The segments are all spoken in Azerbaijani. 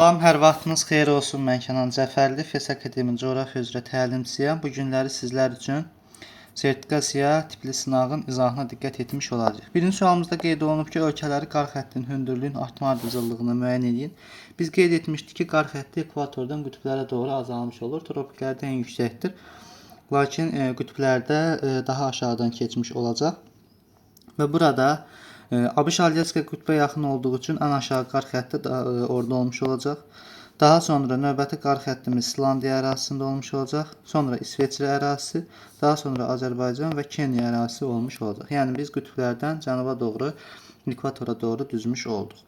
Salam, hər vaxtınız xeyir olsun. Mən Kənan Cəfərli, FES Akademi Coğrafiya üzrə təlimçisiyəm. Bu günləri sizlər üçün sertifikasiya tipli sınağın izahına diqqət etmiş olacağıq. Birinci sualımızda qeyd olunub ki, ölkələri qar xəttinin hündürlüyün artma ardıcıllığını müəyyən edin. Biz qeyd etmişdik ki, qar xətti ekvatordan qütblərə doğru azalmış olur. Tropiklərdə ən yüksəkdir. Lakin qütblərdə daha aşağıdan keçmiş olacaq. Və burada ABŞ Alyaska qütbə yaxın olduğu üçün ən aşağı qar xətti orada olmuş olacaq. Daha sonra növbəti qar xəttimiz İslandiya ərazisində olmuş olacaq. Sonra İsveçrə ərazisi, daha sonra Azərbaycan və Kenya ərazisi olmuş olacaq. Yəni biz qütblərdən cənuba doğru, ekvatora doğru düzmüş olduq.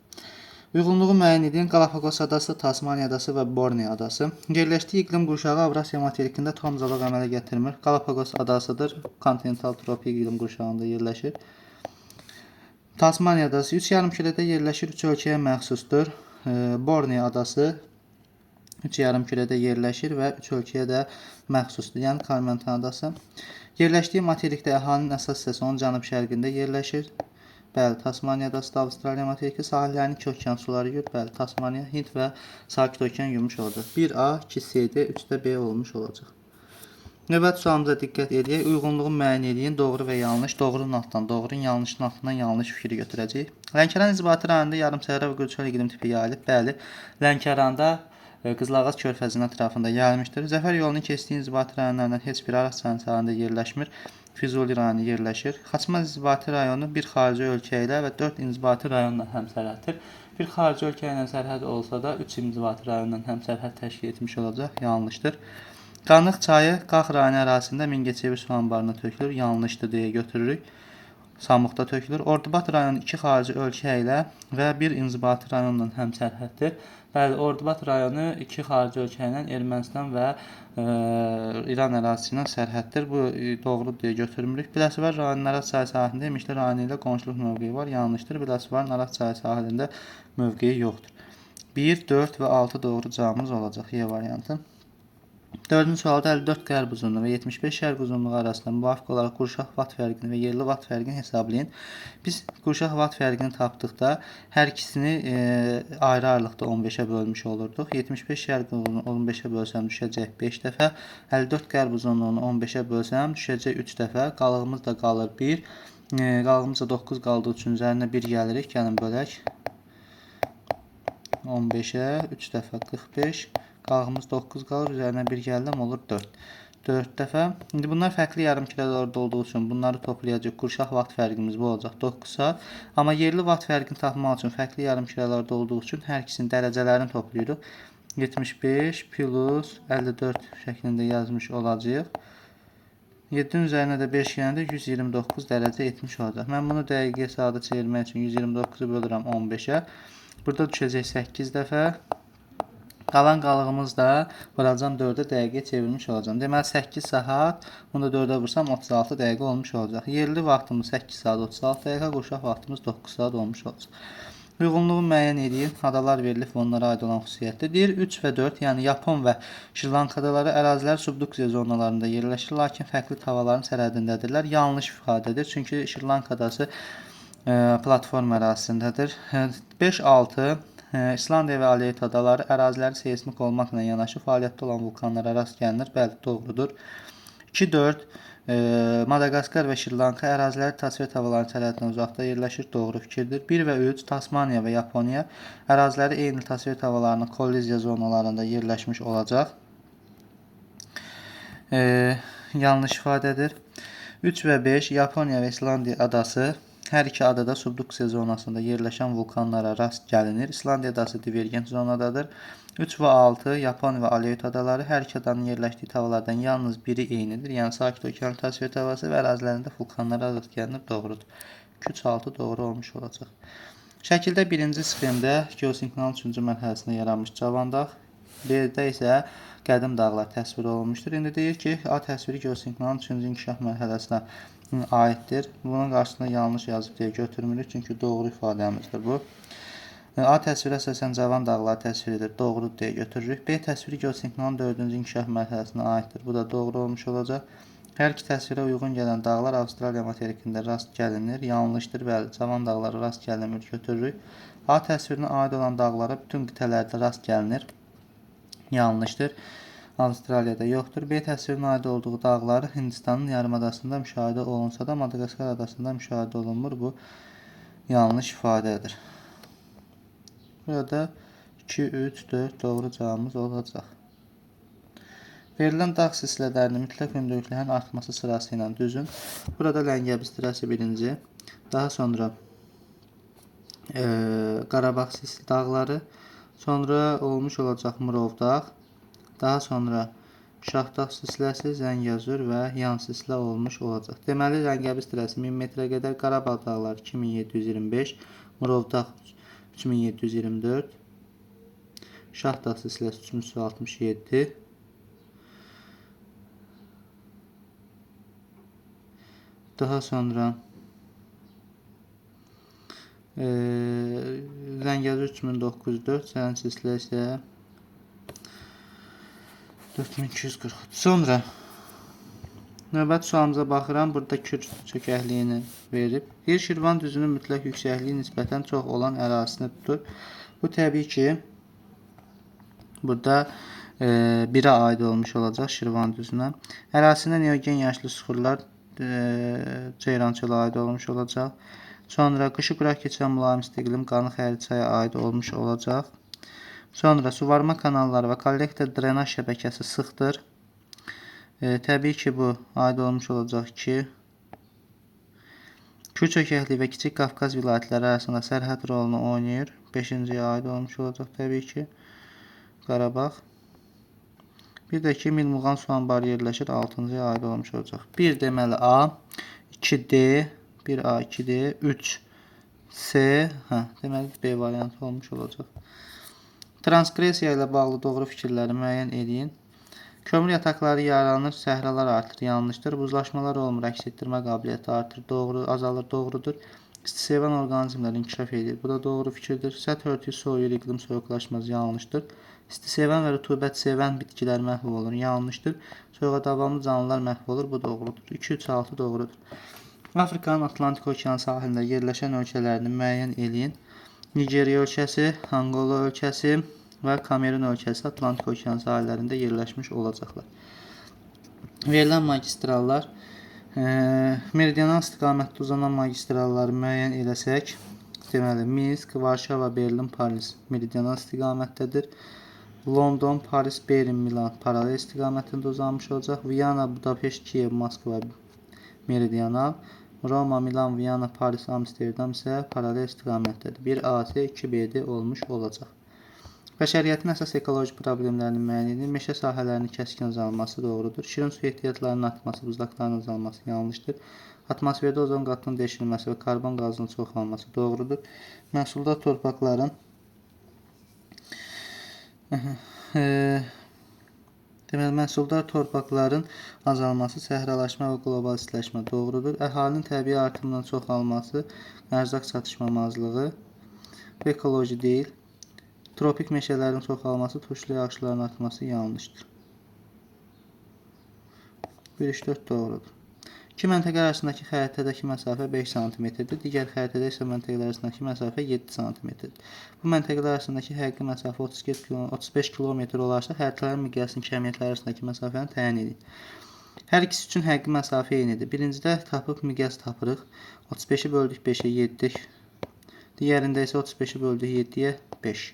Uyğunluğu müəyyən edin. Qalapagos adası, Tasmaniya adası və Borneo adası. Yerləşdiyi iqlim qurşağı Avrasiya materikində tomcalıq əmələ gətirmir. Qalapagos adasıdır. Kontinental tropik iqlim qurşağında yerləşir. Tasmaniya adası 3 yarımkürədə yerləşir, 3 ölkəyə məxsusdur. Borneo adası 3 yarımkürədə yerləşir və 3 ölkəyə də məxsusdur. Yəni Kalimantan adası. Yerləşdiyi materikdə əhalinin əsas hissəsi onun cənub-şərqində yerləşir. Bəli, Tasmaniya adası da Avstraliya materiki sahillərini 2 okean suları yuyur. Bəli, Tasmaniya, Hind və Sakit okean yumuş olacaq. 1A, 2CD, 3də B olmuş olacaq. Növbəti sualımıza diqqət edək. Uyğunluğu müəyyən edin. Doğru və yanlış. Doğrunun altından doğrunun, yanlışın altından yanlış fikri götürəcəyik. Lənkəran inzibati rayonunda yarımsəhra və qurçöl iqlim tipi yayılıb. Bəli, Lənkəranda Qızılağac körfəzinin ətrafında yayılmışdır. Zəfər yolunun keçdiyi inzibati rayonlardan heç biri Araz çayının sahilində yerləşmir. Füzuli rayonu yerləşir. Xaçmaz inzibati rayonu bir xarici ölkə ilə və 4 inzibati rayonla həmsərhəddir. Bir xarici ölkə ilə sərhəd olsa da 3 inzibati rayonla həmsərhəd təşkil etmiş olacaq. Yanlışdır. Qanıq çayı Qax rayonu ərazisində Mingəçevir su anbarına tökülür. Yanlışdır deyə götürürük. Samuqda tökülür. Ordubad rayonu 2 xarici ölkə ilə və 1 inzibati rayonla həmsərhəddir. Bəli, Ordubad rayonu 2 xarici ölkə ilə Ermənistan və İran ərazisi ilə sərhəddir. Bu doğrudur deyə götürmürük. Biləsuvar rayonunun Araz çayı sahilində Mişli rayonu ilə qonşuluq mövqeyi var. Yanlışdır. Biləsuvarın Araz çayı sahilində mövqeyi yoxdur. 1, 4 və 6 doğru cavabımız olacaq. Y variantı. Dördüncü sualda 54 qərb uzunluğu və 75 şərq uzunluğu arasında müvafiq olaraq qurşaq vat fərqini və yerli vat fərqini hesablayın. Biz qurşaq vat fərqini tapdıqda hər ikisini ayrı-ayrılıqda 15-ə bölmüş olurduq. 75 şərq uzunluğunu 15-ə bölsəm düşəcək 5 dəfə. 54 qərb uzunluğunu 15-ə bölsəm düşəcək 3 dəfə. Qalığımız da qalır 1. Qalığımız da 9 qaldığı üçün üzərinə 1 gəlirik. Gəlin bölək. 15-ə 3 dəfə 45. Qalığımız 9 qalır, üzərinə 1 gəldim, olur 4. 4 dəfə. İndi bunlar fərqli yarımkürələrdə olduğu üçün bunları toplayacaq. Qurşaq vaxt fərqimiz bu olacaq 9 saat. Amma yerli vaxt fərqini tapmaq üçün fərqli yarımkürələrdə olduğu üçün hər ikisinin dərəcələrini toplayırıq. 75 plus 54 şəklində yazmış olacaq. 7-nin üzərinə də 5 gələndə 129 dərəcə etmiş olacaq. Mən bunu dəqiqə saata çevirmək üçün 129-u bölürəm 15-ə. Burada düşəcək 8 dəfə. Qalan qalığımız da vuracam 4-ə dəqiqə çevirmiş olacam. Deməli 8 saat, bunu da 4-ə vursam 36 dəqiqə olmuş olacaq. Yerli vaxtımız 8 saat 36 dəqiqə, qurşaq vaxtımız 9 saat olmuş olacaq. Uyğunluğu müəyyən edin. Adalar verilib və onlara aid olan xüsusiyyətdir. Deyir 3 və 4, yəni Yapon və Şri-Lanka adaları ərazilər subduksiya zonalarında yerləşir, lakin fərqli havaların sərhədindədirlər. Yanlış ifadədir. Çünki Şri-Lanka adası platform ərazisindədir. 5-6 İslandiya və Aleyut adaları əraziləri seysmik olmaqla yanaşı fəaliyyətdə olan vulkanlara rast gəlinir. Bəli, doğrudur. 2-4 Madagaskar və Şri-Lanka əraziləri tasvir havaların sərhəddindən uzaqda yerləşir. Doğru fikirdir. 1 və 3 Tasmaniya və Yaponiya əraziləri eyni tasvir havalarının kolliziya zonalarında yerləşmiş olacaq. Yanlış ifadədir. 3 və 5 Yaponiya və İslandiya adası hər iki adada subduksiya zonasında yerləşən vulkanlara rast gəlinir. İslandiya adası divergent zonadadır. 3 və 6 Yapon və Aleyut adaları hər iki adanın yerləşdiyi havalardan yalnız biri eynidir. Yəni Sakit okean tasvir havası və ərazilərində vulkanlara rast gəlinir. Doğrudur. 3-6 doğru olmuş olacaq. Şəkildə birinci sxemdə geosinkronun 3-cü mərhələsində yaranmış Cavan dağ, B-də isə qədim dağlar təsvir olunmuşdur. İndi deyir ki, A təsviri geosinkronun 3-cü inkişaf mərhələsinə aiddir. Bunun qarşısında yanlış yazıb deyə götürmürük, çünki doğru ifadəmizdir bu. A təsviri əsasən cavan dağlar təsviridir. Doğrudur deyə götürürük. B təsviri geosinkronun 4-cü inkişaf mərhələsinə aiddir. Bu da doğru olmuş olacaq. Hər iki təsvirə uyğun gələn dağlar Avstraliya materikində rast gəlinir. Yanlışdır, bəli, cavan dağlara rast gəlinmir, götürürük. A təsvirinə aid olan dağlara bütün qitələrdə rast gəlinir. Yanlışdır. Avustraliyada yoxdur. B təsvirinə aid olduğu dağlar Hindistanın yarımadasında müşahidə olunsa da Madagaskar adasında müşahidə olunmur. Bu yanlış ifadədir. Burada 2, 3, 4 doğru cavabımız olacaq. Verilən dağ silsilələrinin mütləq hündürlüklərin artması sırası ilə düzün. Burada Ləngəbi sırası birinci. Daha sonra Qarabağ silsilə dağları. Sonra olmuş olacaq Murovdağ. Daha sonra Şahdağ silsiləsi, Zəngəzur və yan silsilə olmuş olacaq. Deməli, Ləngəbi sırası 1000 metrə qədər, Qarabağ dağları 2725, Murovdağ 3724, Şahdağ silsiləsi 3367, daha sonra Zəngəzur 3904, Sələn silsilə isə 4240. Sonra növbəti sualımıza baxıram. Burada Kür çökəkliyini verib. Bir Şirvan düzünün mütləq yüksəkliyi nisbətən çox olan ərazisini tutur. Bu təbii ki burada 1-ə aid olmuş olacaq Şirvan düzünə. Ərazisinə neogen yaşlı suxurlar Ceyrançala aid olmuş olacaq. Sonra qışı quraq keçən mülayim istiqlim Qanı Xəri çaya aid olmuş olacaq. Sonra suvarma kanalları və kollektor drenaj şəbəkəsi sıxdır. Təbii ki bu aid olmuş olacaq ki Kür çökəkliyi və Kiçik Qafqaz vilayətləri arasında sərhəd rolunu oynayır. 5-ciyə aid olmuş olacaq təbii ki Qarabağ. Bir də ki Milmuğan su anbarı yerləşir, 6-cıya aid olmuş olacaq. 1 deməli A, 2D, 1A, 2D, 3C, deməli B variantı olmuş olacaq. Transqresiya ilə bağlı doğru fikirləri müəyyən edin. Kömür yataqları yaralanır, səhralar artır, yanlışdır. Buzlaşmalar olmur, əks etdirmə qabiliyyəti artır, doğru, azalır, doğrudur. İstisevən orqanizmlər inkişaf edir, bu da doğru fikirdir. Səth örtüyü soyuyur, iqlim soyuqlaşmaz, yanlışdır. İstisevən və rütubət sevən bitkilər məhv olur, yanlışdır. Soyuğa davamlı canlılar məhv olur, bu doğrudur. 2, 3, 6 doğrudur. Afrikanın Atlantik okeanı sahilində yerləşən ölkələrini müəyyən edin. Nigeriya ölkəsi, Angola ölkəsi və Kamerun ölkəsi Atlantik okeanı sahillərində yerləşmiş olacaqlar. Verilən magistrallar, meridional istiqamətdə uzanan magistralları müəyyən edəsək, deməli, Minsk, Varşava, Berlin, Paris meridional istiqamətdədir. London, Paris, Berlin, Milan paralel istiqamətində uzanmış olacaq. Viyana, Budapeşt, Kiyev, Moskva meridional. Roma, Milan, Viyana, Paris, Amsterdam isə paralel istiqamətdədir. 1AC, 2BD olmuş olacaq. Bəşəriyyətin əsas ekoloji problemlərini müəyyən edin. Meşə sahələrinin kəskin azalması doğrudur. Şirin su ehtiyatlarının artması, buzlaqların azalması yanlışdır. Atmosferdə ozon qatının deşilməsi və karbon qazının çoxalması doğrudur. Məhsuldar torpaqların məhsuldar torpaqların azalması, səhralaşma və qlobal istiləşmə doğrudur. Əhalinin təbii artımından çoxalması, ərzaq çatışmamazlığı ekoloji deyil. Tropik meşələrin çoxalması, tuşlu yağışların artması yanlışdır. 1, 3, 4 doğrudur. İki məntəqə arasındakı xəritədəki məsafə 5 cm-dir. Digər xəritədə isə məntəqələr arasındakı məsafə 7 cm-dir. Bu məntəqələr arasındakı həqiqi məsafə 35 km olarsa, xəritələrin miqyasının kəmiyyətləri arasındakı məsafəni təyin edin. Hər ikisi üçün həqiqi məsafə eynidir. Birincidə tapıb miqyas tapırıq. 35-i böldük 5-ə 7. Digərində isə 35-i böldük 7-yə 5.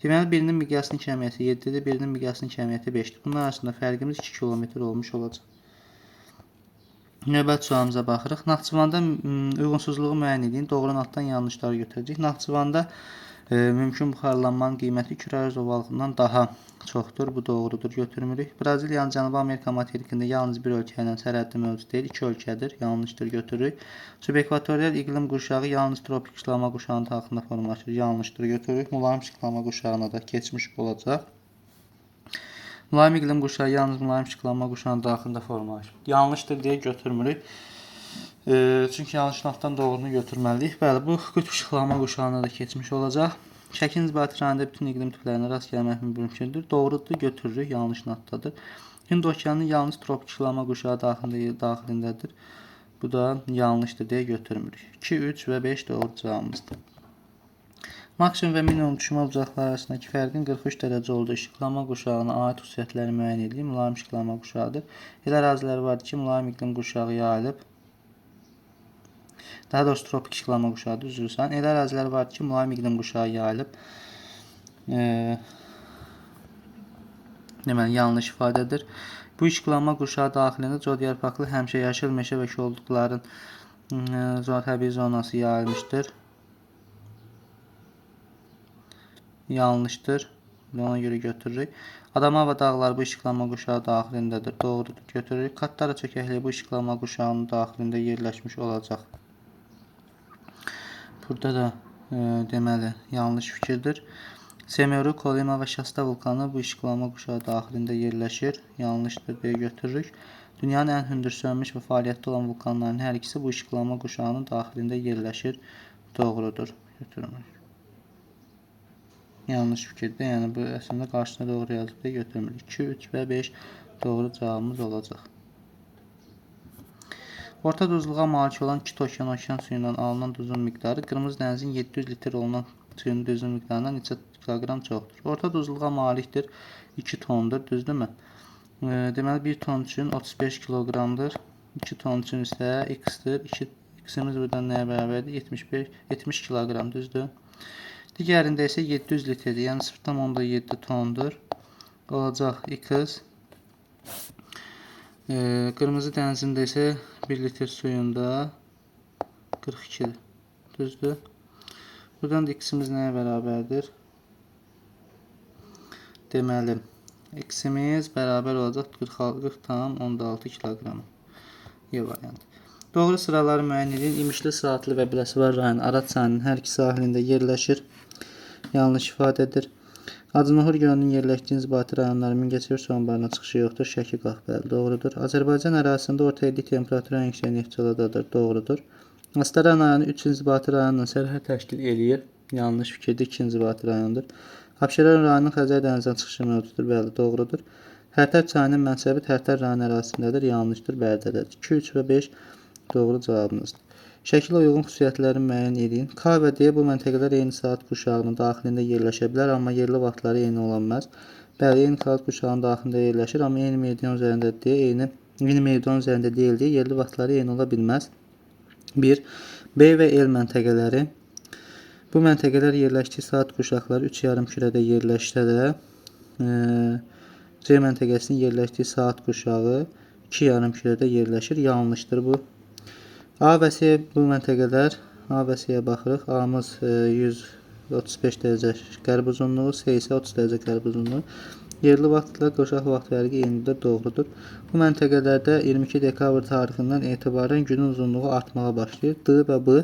Deməli, birinin miqyasının kəmiyyəti 7-dir, birinin miqyasının kəmiyyəti 5-dir. Bunlar arasında fərqimiz 2 km olmuş olacaq. Növbəti sualımıza baxırıq. Naxçıvanda uyğunsuzluğu müəyyən edin. Doğru altdan yanlışları götürəcək. Naxçıvanda mümkün buxarlanmanın qiyməti Kürəyiz ovalığından daha çoxdur. Bu doğrudur, götürmürük. Braziliyanın Cənubi Amerika materikində yalnız bir ölkə ilə sərhəddi mövcud deyil, 2 ölkədir. Yanlışdır, götürürük. Subekvatorial iqlim qurşağı yalnız tropik qışlama qurşağının daxilində formalaşır. Yanlışdır, götürürük. Mülayim qışlama qurşağına da keçmiş olacaq. Mülayim iqlim qurşağı yalnız mülayim şıqlanma qurşağının daxilində formalaşır. Yanlışdır deyə götürmürük. Çünki yanlışın altdan doğrunu götürməliyik. Bəli, bu qütb şıqlanma qurşağına da keçmiş olacaq. Şəkin inzibati rayonunda bütün iqlim tiplərinə rast gəlmək mümkündür. Doğrudur, götürürük. Yanlışın altdadır. Hind okeanının yalnız tropik şıqlanma qurşağı daxilindədir. Bu da yanlışdır deyə götürmürük. 2, 3 və 5 doğru cavabımızdır. Maksimum və minimum düşmə bucaqları arasındakı fərqin 43 dərəcə olduğu işıqlanma qurşağına aid xüsusiyyətləri müəyyən edin. Mülayim işıqlanma qurşağıdır. Elə ərazilər vardır ki, mülayim iqlim qurşağı yayılıb. Daha doğrusu tropik işıqlanma qurşağıdır, üzrsən. Elə ərazilər vardır ki, mülayim iqlim qurşağı yayılıb. Deməli, yanlış ifadədir. Bu işıqlanma qurşağı daxilində cod yarpaqlı həmişə yaşıl meşə və kolluqların təbii zonası yayılmışdır. Yanlışdır. Ona görə götürürük. Adamava dağları bu işıqlanma qurşağı daxilindədir. Doğrudur. Götürürük. Kattara çökəkliyi bu işıqlanma qurşağının daxilində yerləşmiş olacaq. Burada da deməli yanlış fikirdir. Semeru, Kolima və Şasta vulkanı bu işıqlanma qurşağı daxilində yerləşir. Yanlışdır deyə götürürük. Dünyanın ən hündür sönmüş və fəaliyyətdə olan vulkanların hər ikisi bu işıqlanma qurşağının daxilində yerləşir. Doğrudur. Götürmürük. Yanlış fikirdir. Yəni bu əslində qarşısına doğru yazıb deyə götürmürük. 2, 3 və 5 doğru cavabımız olacaq. Orta duzluğa malik olan Kit okean suyundan alınan duzun miqdarı Qırmızı dənizin 700 litr olunan suyun duzun miqdarından neçə kiloqram çoxdur? Orta duzluğa malikdir 2 tondur, düzdürmü? Deməli 1 ton üçün 35 kiloqramdır. 2 ton üçün isə x-dir. X-imiz buradan nəyə bərabərdir? 70 kiloqram, düzdür? Digərində isə 700 litrdir, yəni 0,7 tondur. Olacaq x. Qırmızı dənizində isə 1 litr suyunda 42-dir. Düzdür. Buradan da x-imiz nəyə bərabərdir? Deməli, x-imiz bərabər olacaq 40,16 kiloqram. Y variantı. Doğru sıraları müəyyən edin. İmişli, Saatlı və Biləsuvar rayonu Arad çayının hər iki sahilində yerləşir. Yanlış ifadədir. Acınohur gölünün yerləşdiyi inzibati rayonları Mingəçevir su anbarına çıxışı yoxdur. Şəki Qahbəli. Doğrudur. Azərbaycan ərazisində orta illik temperatur ən yüksək Neftçaladadır. Doğrudur. Astara rayonu 3 inzibati rayonla sərhəd təşkil eləyir. Yanlış fikirdir. 2 inzibati rayondur. Abşeron rayonunun Xəzər dənizinə çıxışı mövcuddur. Bəli, doğrudur. Tərtər çayının mənsəbi Tərtər rayonu ərazisindədir. Yanlışdır. Bərdədədir. 2, 3 və 5 doğru cavabınızdır. Şəkilə uyğun xüsusiyyətləri müəyyən edin. K və D bu məntəqələr eyni saat qurşağının daxilində yerləşə bilər, amma yerli vaxtları eyni olanmaz. Bəli, eyni saat qurşağının daxilində yerləşir, amma eyni meridian üzərində deyil deyə yerli vaxtları eyni ola bilməz. 1. B və L məntəqələri. Bu məntəqələr yerləşdiyi saat qurşaqları 3 yarımkürədə yerləşsə də, C məntəqəsinin yerləşdiyi saat qurşağı 2 yarımkürədə yerləşir. Yanlışdır bu. A və C bu məntəqələr, A və C-yə baxırıq. A-mız 135 dərəcə qərb uzunluğu, C isə 30 dərəcə qərb uzunluğu. Yerli vaxtla qurşaq vaxt fərqi eynidir, doğrudur. Bu məntəqələrdə 22 dekabr tarixindən etibarən günün uzunluğu artmağa başlayır. D və B.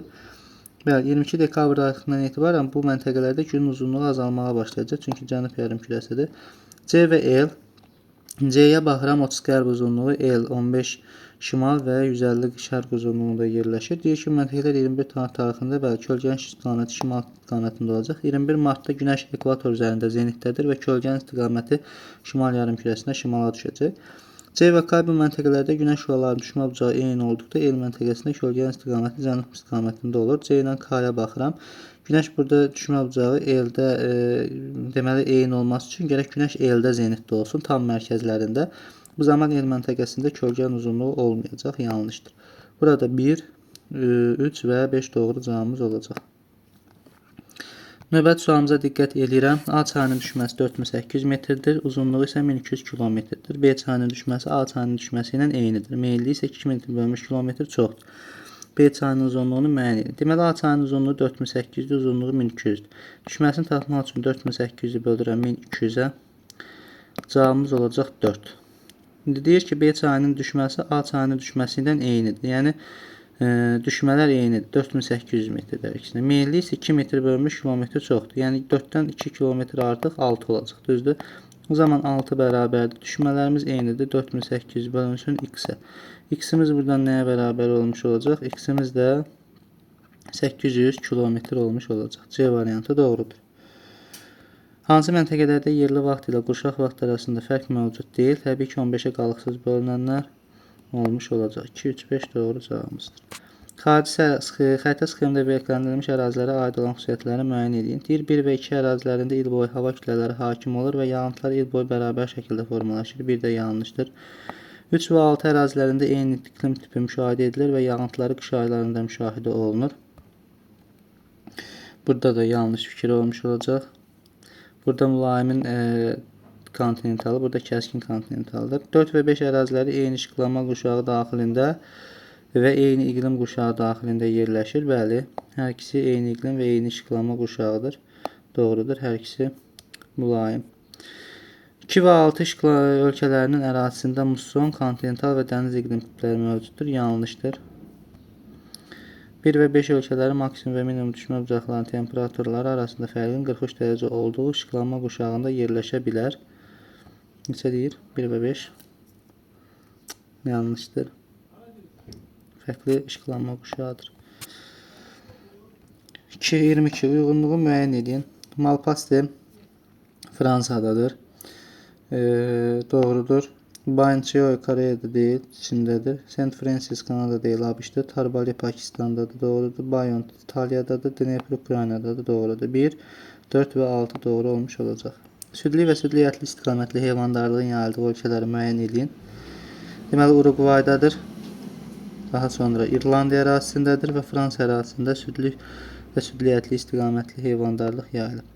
Bəli, 22 dekabr tarixindən etibarən bu məntəqələrdə günün uzunluğu azalmağa başlayacaq, çünki cənub yarımkürəsidir. C və L. C-yə baxıram, 30 qərb uzunluğu, L 15 şimal və 150 şərq uzunluğunda yerləşir. Deyir ki, məntəqələr 21 tarixində kölgənin istiqaməti şimal istiqamətində olacaq. 21 martda günəş ekvator üzərində zenitdədir və kölgənin istiqaməti şimal yarımkürəsində şimala düşəcək. C və K bu məntəqələrdə günəş şüalarının düşmə bucağı eyni olduqda L məntəqəsində kölgənin istiqaməti cənub istiqamətində olur. C ilə K-ya baxıram. Günəş burada düşmə bucağı L-də deməli eyni olması üçün gərək günəş L-də zenitdə olsun, tam mərkəzlərində. Bu zaman L məntəqəsində kölgənin uzunluğu olmayacaq, yanlışdır. Burada 1, 3 və 5 doğru cavabımız olacaq. Növbəti sualımıza diqqət edirəm. A çayının düşməsi 4800 metrdir, uzunluğu isə 1200 kilometrdir. B çayının düşməsi A çayının düşməsi ilə eynidir. Meyilli isə 2 metr bölmüş kilometr çoxdur. B çayının uzunluğunu müəyyən edin. Deməli, A çayının uzunluğu 4800-dür, uzunluğu 1200-dür. Düşməsini tapmaq üçün 4800-ü böldürəm 1200-ə. Cavabımız olacaq 4. İndi deyir ki, B çayının düşməsi A çayının düşməsi ilə eynidir. Yəni, düşmələr eynidir. 4800 metrdir əksinə. Meyilli isə 2 metr bölmüş kilometr çoxdur. Yəni, 4-dən 2 kilometr artıq 6 olacaq. Düzdür? O zaman 6 bərabərdir. Düşmələrimiz eynidir. 4800 bölünsün x-ə. X-imiz buradan nəyə bərabər olmuş olacaq? X-imiz də 800 kilometr olmuş olacaq. C variantı doğrudur. Hansı məntəqələrdə yerli vaxt ilə qurşaq vaxt arasında fərq mövcud deyil? Təbii ki, 15-ə qalıqsız bölünənlər olmuş olacaq. 2, 3, 5 doğru cavabımızdır. Xarici xəritə sxemində belirləndirilmiş ərazilərə aid olan xüsusiyyətləri müəyyən edin. Deyir 1 və 2 ərazilərində il boyu hava kütlələri hakim olur və yağıntılar il boyu bərabər şəkildə formalaşır. Bir də yanlışdır. 3 və 6 ərazilərində eyni iqlim tipi müşahidə edilir və yağıntıları qış aylarında müşahidə olunur. Burada da yanlış fikir olmuş olacaq. Burada mülayimin kontinentalı, burada kəskin kontinentaldır. 4 və 5 əraziləri eyni işıqlanma quşağı daxilində və eyni iqlim quşağı daxilində yerləşir. Bəli, hər ikisi eyni iqlim və eyni işıqlanma quşağıdır. Doğrudur, hər ikisi mülayim. 2 və 6 ölkələrinin ərazisində musson, kontinental və dəniz iqlim tipləri mövcuddur. Yanlışdır. 1 və 5 ölkələrin maksimum və minimum düşmə bucaqlarının temperaturları arasında fərqin 43 dərəcə olduğu işıqlanma quşağında yerləşə bilər. Neçə deyir? 1 və 5. Yanlışdır. Fərqli işıqlanma quşağıdır. 2.22 uyğunluğu müəyyən edin. Malpaste Fransadadır. Doğrudur. Bançioy Koreyada deyil, Çindədir. St. Francis Kanada deyil, ABŞ-dır. Tarbali Pakistandadır, doğrudur. Bayonne İtaliyadadır. Dnepr Ukraynadadır, doğrudur. 1, 4 və 6 doğru olmuş olacaq. Südlü və südlü ətli istiqamətli heyvandarlığın yayıldığı ölkələri müəyyən edin. Deməli, Uruqvaydadır. Daha sonra İrlandiya ərazisindədir və Fransa ərazisində südlü və südlü ətli istiqamətli heyvandarlıq yayılıb.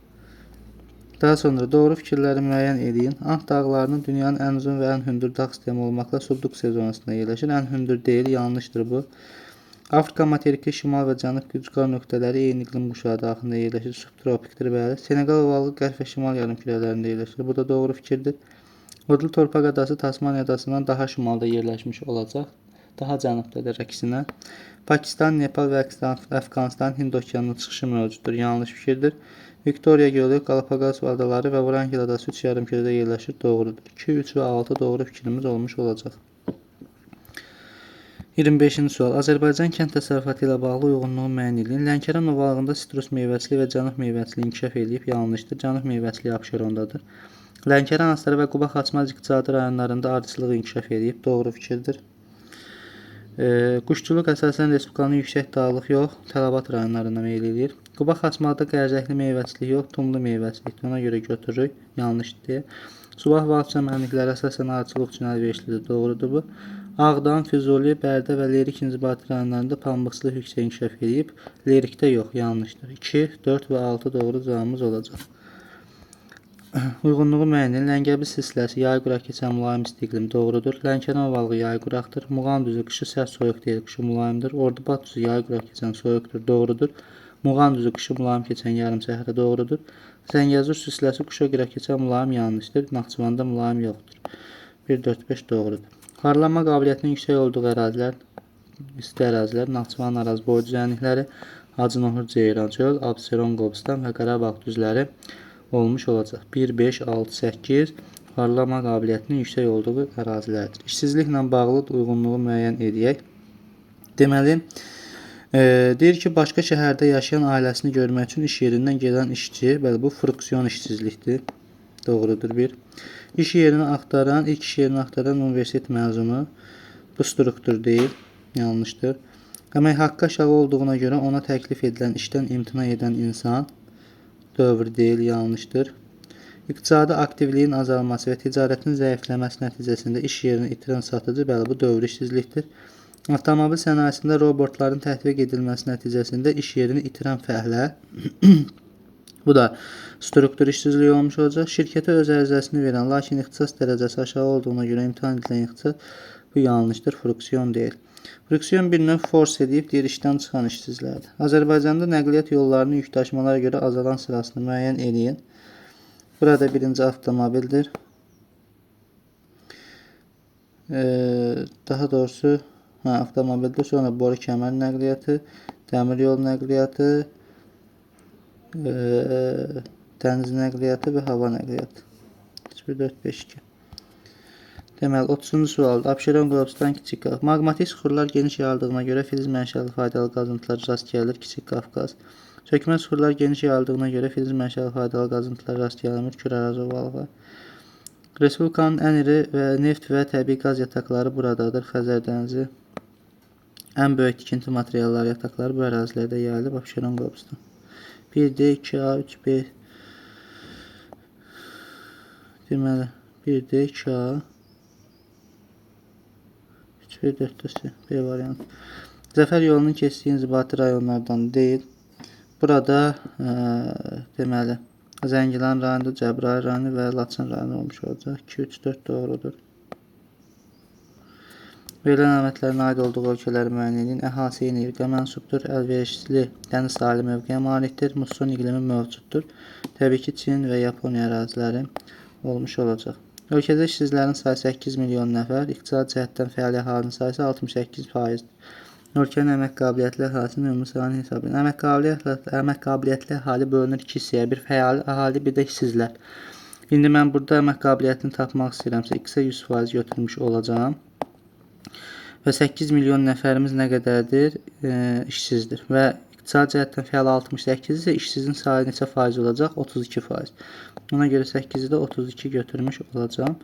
Daha sonra doğru fikirləri müəyyən edin. Ant dağlarının dünyanın ən uzun və ən hündür dağ sistemi olmaqla subduksiya zonasında yerləşir. Ən hündür deyil, yanlışdır bu. Afrika materiki şimal və cənub qücqar nöqtələri eyni iqlim quşağı daxilində yerləşir. Subtropikdir, bəli. Seneqal ovalı qərb və şimal yarımkürələrində yerləşir. Bu da doğru fikirdir. Odlu torpaq adası Tasmaniya adasından daha şimalda yerləşmiş olacaq. Daha cənubdadır əksinə. Pakistan, Nepal və Əfqanistan Hind okeanının çıxışı mövcuddur. Yanlış fikirdir. Viktoriya gölü, Qalapaqos adaları və Vrangel adası 3 yarımkürədə yerləşir. Doğrudur. 2, 3 və 6 doğru fikrimiz olmuş olacaq. 25-ci sual. Azərbaycan kənd təsərrüfatı ilə bağlı uyğunluğu müəyyən edin. Lənkəran ovalığında sitrus meyvəçiliyi və cənub meyvəçiliyi inkişaf edib. Yanlışdır. Cənub meyvəçiliyi Abşerondadır. Lənkəran Astara və Quba Xaçmaz iqtisadi rayonlarında arıçılıq inkişaf edib. Doğru fikirdir. Quşçuluq əsasən Respublikanın yüksək dağlıq yox, Tələbat rayonlarında meyil edir. Quba Xaçmazda qərzəkli meyvəçilik yox, tumlu meyvəçilikdir. Ona görə götürürük. Yanlışdır. Subah və alt çəmənlikləri əsasən arıçılıq üçün əlverişlidir. Doğrudur bu. Ağdam, Füzuli, Bərdə və Lerik İnzibati rayonlarında pambıqçılıq yüksək inkişaf edib. Lerikdə yox, yanlışdır. 2, 4 və 6 doğru cavabımız olacaq. Uyğunluğu müəyyən edin. Ləngəbi silsiləsi yay quraq keçən mülayim isti iqlim doğrudur. Lənkəran ovalığı yay quraqdır. Muğan düzü qışı sərt soyuq deyil, qışı mülayimdir. Ordubad düzü yay quraq keçən soyuqdur, doğrudur. Muğan düzü qışı mülayim keçən yarım səhra doğrudur. Zəngəzur silsiləsi qışa quraq keçən mülayim yanlışdır. Naxçıvanda mülayim yoxdur. 1, 4, 5 doğrudur. Qarlanma qabiliyyətinin yüksək olduğu ərazilər, isti ərazilər, Naxçıvan ərazi boyu düzənlikləri, Hacınohur, Ceyrançöl, Abşeron, Qobustan və Qarabağ düzləri olmuş olacaq. 1, 5, 6, 8 parlama qabiliyyətinin yüksək olduğu ərazilərdir. İşsizliklə bağlı uyğunluğu müəyyən edək. Deməli, deyir ki, başqa şəhərdə yaşayan ailəsini görmək üçün iş yerindən gedən işçi, bəli, bu friksiyon işsizlikdir. Doğrudur, 1. İş yerini axtaran, ilk iş yerini axtaran universitet məzunu, bu struktur deyil, yanlışdır. Əmək haqqı aşağı olduğuna görə ona təklif edilən işdən imtina edən insan, dövr deyil, yanlışdır. İqtisadi aktivliyin azalması və ticarətin zəifləməsi nəticəsində iş yerini itirən satıcı, bəli, bu dövr işsizlikdir. Avtomobil sənayesində robotların tətbiq edilməsi nəticəsində iş yerini itirən fəhlə, bu da struktur işsizliyi olmuş olacaq. Şirkətə öz ərizəsini verən, lakin ixtisas dərəcəsi aşağı olduğuna görə imtahan edilən ixtisas, bu yanlışdır, friksiyon deyil. Friksiyon bir növ force edib, deyir, işdən çıxan işsizlərdir. Azərbaycanda nəqliyyat yollarının yük daşımalara görə azalan sırasını müəyyən edin. Burada birinci avtomobildir. Daha doğrusu avtomobildir. Sonra boru kəmər nəqliyyatı, dəmir yol nəqliyyatı, dəniz nəqliyyatı və hava nəqliyyatı. 1, 4, 5, 2. Deməli, 30-cu sualda Abşeron, Qobustan, Kiçik Qafqaz. Maqmatik süxurlar geniş yayıldığına görə filiz mənşəli faydalı qazıntılar rast gəlir, Kiçik Qafqaz. Çökmə süxurlar geniş yayıldığına görə filiz mənşəli faydalı qazıntılar rast gəlmir, Kür-Araz ovalığı. Respublikanın ən iri və neft və təbii qaz yataqları buradadır, Xəzər dənizi. Ən böyük tikinti materialları yataqları bu ərazilərdə yayılıb. Abşeron, Qobustan. 1D, 2A, 3B. Deməli, 1D, 2A, 3B, 4C, B variantı. Zəfər yolunun keçdiyi inzibati rayonlardan deyil. Burada deməli, Zəngilan rayonu, Cəbrayıl rayonu və Laçın rayonu olmuş olacaq. 2, 3, 4 doğrudur. Verilən əlamətlərin aid olduğu ölkələri müəyyən edin. Əhalisi yeni irqə mənsubdur. Əlverişli dəniz sahili mövqeyə malikdir. Musson iqlimi mövcuddur. Təbii ki, Çin və Yaponiya əraziləri olmuş olacaq. Ölkədə işsizlərin sayı 8 milyon nəfər, iqtisadi cəhətdən fəal əhalinin sayısı 68%. Ölkənin əmək qabiliyyətli əhalisinin ümumi sayını hesab edin. Əmək qabiliyyətli əhali bölünür 2 hissəyə. Bir fəal əhali, bir də işsizlər. İndi mən burada əmək qabiliyyətini tapmaq istəyirəmsə, X-ə 100% götürmüş olacağam. Və 8 milyon nəfərimiz nə qədərdir? İşsizdir. Və iqtisadi cəhətdən fəal 68 isə işsizin sayı neçə faiz olacaq? 32%. Ona görə 8-i də 32 götürmüş olacağam.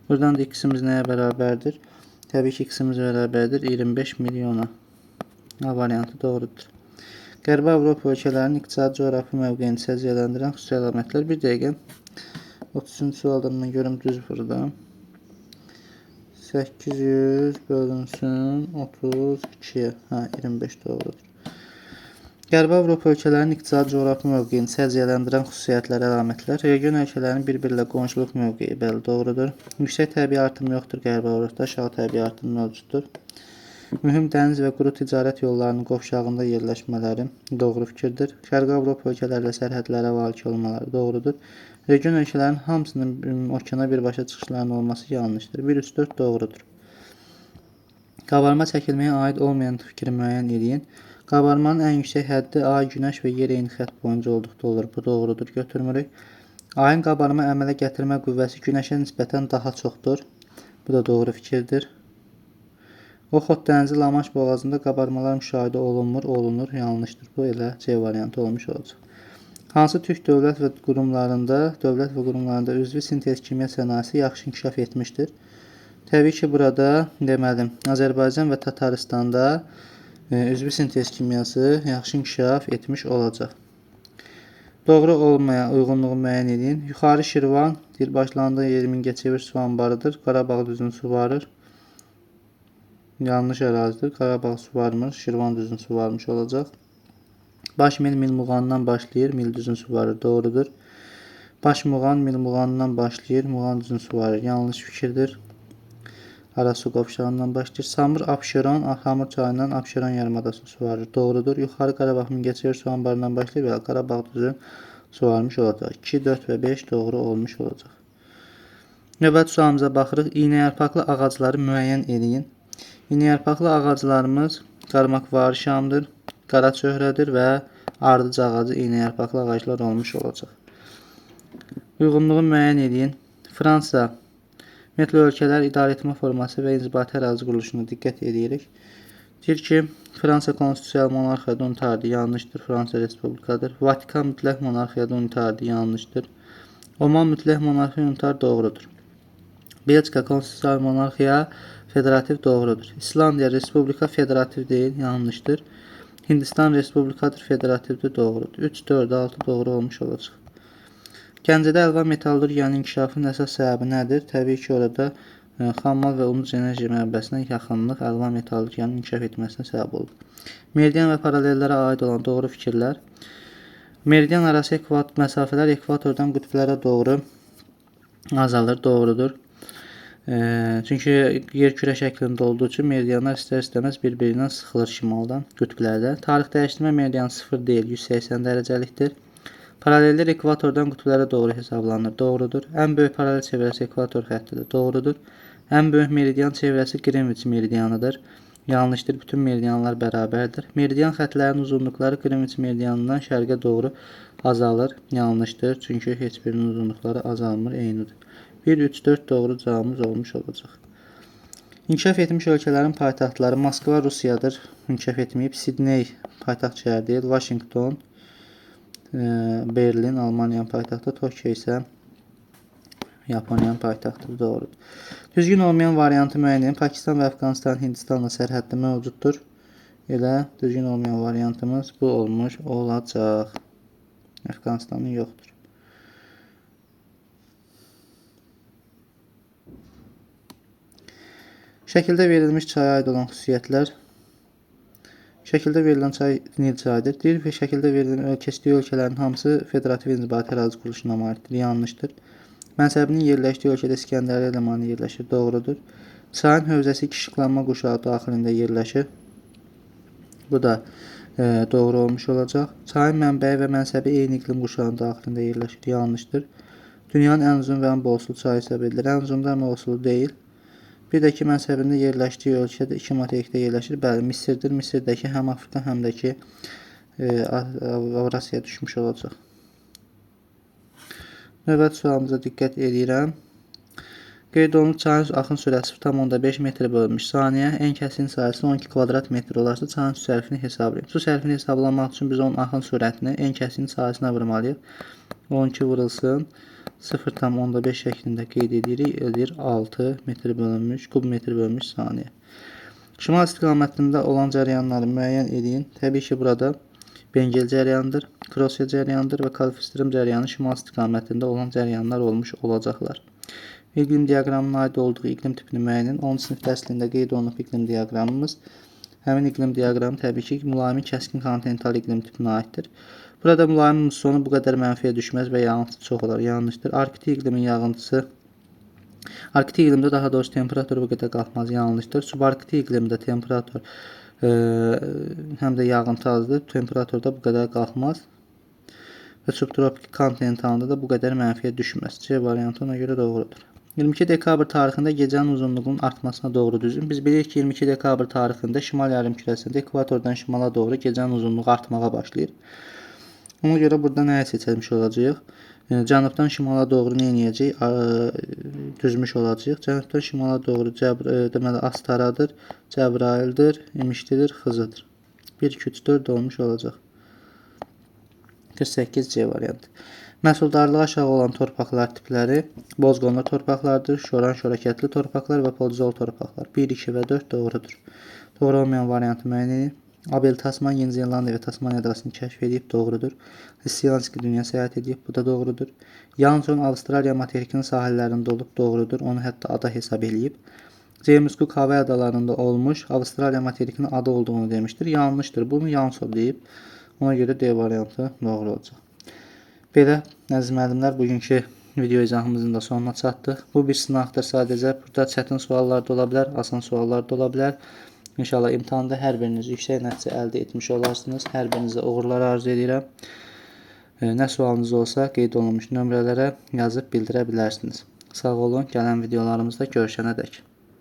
Buradan da X-imiz nəyə bərabərdir? Təbii ki, X-imiz bərabərdir 25 milyona. A variantı doğrudur. Qərbi Avropa ölkələrinin iqtisadi coğrafi mövqeyini səciyyələndirən xüsusi əlamətlər. Bir dəqiqə. 30-cu sualdan mən görüm düz burada. 800 bölünsün 32'ye. 25 doğrudur. Qərbi Avropa ölkələrinin iqtisadi coğrafi mövqeyini səciyyələndirən xüsusiyyətlər, əlamətlər. Region ölkələrinin bir-birlə qonşuluq mövqeyi bəli doğrudur. Yüksək təbii artım yoxdur Qərbi Avropada, aşağı təbii artım mövcuddur. Mühüm dəniz və quru ticarət yollarının qovşağında yerləşmələri doğru fikirdir. Şərqi Avropa ölkələrlə sərhədlərə valik olmaları doğrudur. Region ölkələrin hamısının okeana birbaşa çıxışlarının olması yanlışdır. 1, 3, 4 doğrudur. Qabarma çəkilməyə aid olmayan fikri müəyyən edin. Qabarmanın ən yüksək həddi ay, günəş və yer eyni xətt boyunca olduqda olur. Bu doğrudur, götürmürük. Ayın qabarma əmələ gətirmə qüvvəsi günəşə nisbətən daha çoxdur. Bu da doğru fikirdir. Oxot dənizi La-Manş boğazında qabarmalar müşahidə olunmur, olunur, yanlışdır. Bu elə C variantı olmuş olacaq. Hansı türk dövlət və qurumlarında üzvü sintez kimya sənayesi yaxşı inkişaf etmişdir? Təbii ki, burada deməli, Azərbaycan və Tataristanda üzvü sintez kimyası yaxşı inkişaf etmiş olacaq. Doğru olmayan uyğunluğu müəyyən edin. Yuxarı Şirvan, Dilbaşlandığı yer Mingəçevir su anbarıdır. Qarabağ düzünü su varır. Yanlış ərazidir. Qarabağ su varmır. Şirvan düzün su varmış olacaq. Baş Mil Muğandan başlayır. Mil düzün su varır. Doğrudur. Baş Muğan Mil Muğandan başlayır. Muğan düzün su varır. Yanlış fikirdir. Arasu qovşağından başlayır. Samur Abşeron Axamır çayından Abşeron yarımadasında su varır. Doğrudur. Yuxarı Qarabağ Mingəçevir su anbarından başlayır və Qarabağ düzün su varmış olacaq. 2, 4 və 5 doğru olmuş olacaq. Növbəti sualımıza baxırıq. İynəyarpaqlı ağacları müəyyən edin. İynəyarpaqlı ağaclarımız qarmaqvarı şamdır, qara çöhrədir və ardıc ağacı iynəyarpaqlı ağaclar olmuş olacaq. Uyğunluğu müəyyən edin. Fransa Ümumiyyətlə ölkələr idarəetmə forması və inzibati ərazi quruluşuna diqqət edirik. Deyir ki, Fransa konstitusiyalı monarxiyada unitardır, yanlışdır. Fransa respublikadır. Vatikan mütləq monarxiyada unitardır, yanlışdır. Oman mütləq monarxiya unitar doğrudur. Belçika konstitusiyalı monarxiya federativ doğrudur. İslandiya respublika federativ deyil, yanlışdır. Hindistan respublikadır, federativdir, doğrudur. 3, 4, 6 doğru olmuş olacaq. Gəncədə əlvan metallurgiyanın inkişafının əsas səbəbi nədir? Təbii ki, orada xammal və unc enerji mənbəsinə yaxınlıq əlvan metallurgiyanın inkişaf etməsinə səbəb olur. Meridian və paralellərə aid olan doğru fikirlər. Meridian arası məsafələr ekvatordan qütblərə doğru azalır, doğrudur. Çünki yer kürə şəklində olduğu üçün meridianlar istər-istəməz bir-birindən sıxılır şimaldan, qütblərdə. Tarix dəyişdirmə meridianı 0 deyil, 180 dərəcəlikdir. Paralellər ekvatordan qütblərə doğru hesablanır, doğrudur. Ən böyük paralel çevrəsi ekvator xəttidir, doğrudur. Ən böyük meridian çevrəsi Greenwich meridianıdır, yanlışdır. Bütün meridianlar bərabərdir. Meridian xətlərinin uzunluqları Greenwich meridianından şərqə doğru azalır, yanlışdır. Çünki heç birinin uzunluqları azalmır, eynidir. 1, 3, 4 doğru cavabımız olmuş olacaq. İnkişaf etmiş ölkələrin paytaxtları Moskva Rusiyadır, inkişaf etməyib. Sidney paytaxt şəhər deyil, Washington, Berlin Almaniyanın paytaxtı, Tokyo isə Yaponiyanın paytaxtıdır, doğrudur. Düzgün olmayan variantı müəyyən edin. Pakistan və Əfqanistan Hindistanla sərhəddə mövcuddur. Elə düzgün olmayan variantımız bu olmuş olacaq. Əfqanistanın yoxdur. Şəkildə verilmiş çaya aid olan xüsusiyyətlər. Şəkildə verilən çay Nil çayıdır. Deyir ki, şəkildə verilən keçdiyi ölkələrin hamısı federativ inzibati ərazi quruluşuna malikdir. Yanlışdır. Mənsəbinin yerləşdiyi ölkədə İskəndəriyyə limanı yerləşir. Doğrudur. Çayın hövzəsi Kişiqlanma quşağı daxilində yerləşir. Bu da doğru olmuş olacaq. Çayın mənbəyi və mənsəbi eyni iqlim quşağının daxilində yerləşir. Yanlışdır. Dünyanın ən uzun və ən bol sulu çayı hesab edilir. Ən uzun da ən bol sulu deyil. Bir də ki, mənsəbində yerləşdiyi ölkədə 2 materikdə yerləşir. Bəli, Misirdir. Misirdəki həm Afrika, həm də ki, Avrasiyaya düşmüş olacaq. Növbəti sualımıza diqqət edirəm. Qeyd olunmuş çayın axın sürəti 0,5 metr bölünmüş saniyə. Ən kəsin sayısı 12 kvadrat metr olarsa çayın su sərfini hesablayın. Su sərfini hesablamaq üçün biz onun axın sürətini ən kəsin sayısına vurmalıyıq. 12 vurulsun. 0,5 şəklində qeyd edirik. Edir 6 metr bölünmüş, kub metr bölünmüş saniyə. Şimal istiqamətində olan cəryanları müəyyən edin. Təbii ki, burada Bengel cəryanıdır, Krosya cəryanıdır və Kalfistrim cəryanı şimal istiqamətində olan cəryanlar olmuş olacaqlar. İqlim diaqramına aid olduğu iqlim tipini müəyyən edin. 10 sinif dərsində qeyd olunub iqlim diaqramımız. Həmin iqlim diaqramı təbii ki, mülayim kəskin kontinental iqlim tipinə aiddir. Burada mülayim mussonu bu qədər mənfiyə düşməz və yağıntısı çox olar. Yanlışdır. Arktik iqlimin yağıntısı, arktik iqlimdə daha doğrusu temperatur bu qədər qalxmaz. Yanlışdır. Subarktik iqlimdə temperatur həm də yağıntı azdır. Temperatur da bu qədər qalxmaz. Və subtropik kontinentalında da bu qədər mənfiyə düşməz. C variantı ona görə doğrudur. 22 dekabr tarixində gecənin uzunluğunun artmasına doğru düzün. Biz bilirik ki, 22 dekabr tarixində şimal yarımkürəsində ekvatordan şimala doğru gecənin uzunluğu artmağa başlayır. Ona görə burada nəyə seçilmiş olacaq? Cənubdan şimala doğru nə edəcək? Düzmüş olacaq. Cənubdan şimala doğru deməli Astaradır, Cəbraildir, İmişlidir, Xızıdır. 1, 2, 3, 4 olmuş olacaq. 48C variantı. Məhsuldarlığı aşağı olan torpaqlar tipləri bozqonlu torpaqlardır, şoran-şörakətli torpaqlar və podzol torpaqlar. 1, 2 və 4 doğrudur. Doğru olmayan variantı müəyyən edin. Abel Tasman Yeni Zelandiya və Tasmaniya adasını kəşf edib, doğrudur. Silanski dünya səyahət edib, bu da doğrudur. Yanson Avstraliya materikinin sahillərində olub, doğrudur. Onu hətta ada hesab edib. James Cook Havay adalarında olmuş, Avstraliya materikinin adı olduğunu demişdir. Yanlışdır. Bunu Yanson deyib. Ona görə D variantı doğru olacaq. Belə, əziz müəllimlər, bugünkü video izahımızın da sonuna çatdıq. Bu bir sınaqdır sadəcə. Burada çətin suallar da ola bilər, asan suallar da ola bilər. İnşallah imtahanda hər biriniz yüksək nəticə əldə etmiş olarsınız. Hər birinizə uğurlar arzu edirəm. Nə sualınız olsa qeyd olunmuş nömrələrə yazıb bildirə bilərsiniz. Sağ olun, gələn videolarımızda görüşənədək.